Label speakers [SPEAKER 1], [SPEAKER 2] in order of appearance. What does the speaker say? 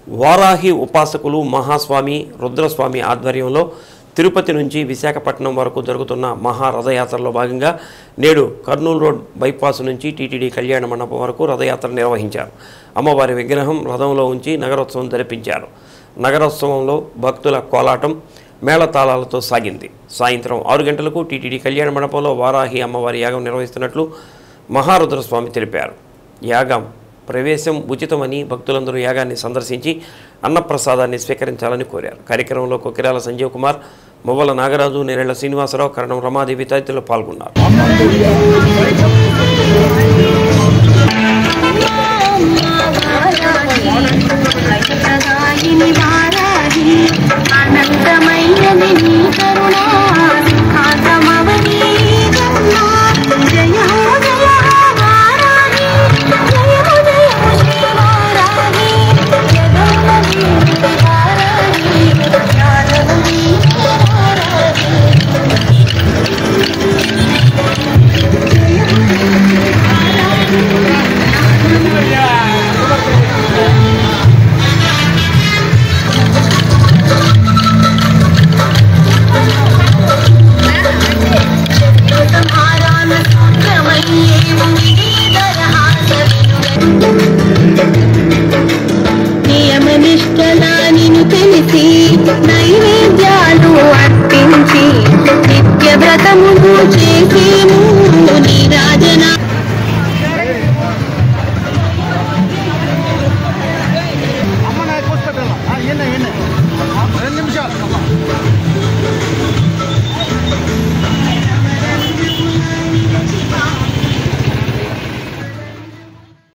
[SPEAKER 1] వారాహి ఉపాసకులు మహాస్వామి రుద్రస్వామి ఆధ్వర్యంలో తిరుపతి నుంచి విశాఖపట్నం వరకు జరుగుతున్న మహారథయాత్రలో భాగంగా నేడు కర్నూలు రోడ్ బైపాస్ నుంచి టీటీడీ కళ్యాణ మండపం వరకు రథయాత్ర నిర్వహించారు. అమ్మవారి విగ్రహం రథంలో ఉంచి నగరోత్సవం జరిపించారు. నగరోత్సవంలో భక్తుల కోలాటం మేళతాళాలతో సాగింది. సాయంత్రం 6 గంటలకు టీటీడీ కళ్యాణ మండపంలో వారాహి అమ్మవారి యాగం నిర్వహిస్తున్నట్లు మహారుద్రస్వామి తెలిపారు. యాగం ప్రవేశం ఉచితమని భక్తులందరూ యాగాన్ని సందర్శించి అన్నప్రసాదాన్ని స్వీకరించాలని కోరారు. కార్యక్రమంలో కొకిరాల సంజీవ్ కుమార్, మువ్వల నాగరాజు, నేరేళ్ల శ్రీనివాసరావు, కరణం రమాదేవి తదితరులు పాల్గొన్నారు.
[SPEAKER 2] నైవేద్యాలు అర్పించి నిత్య వ్రతము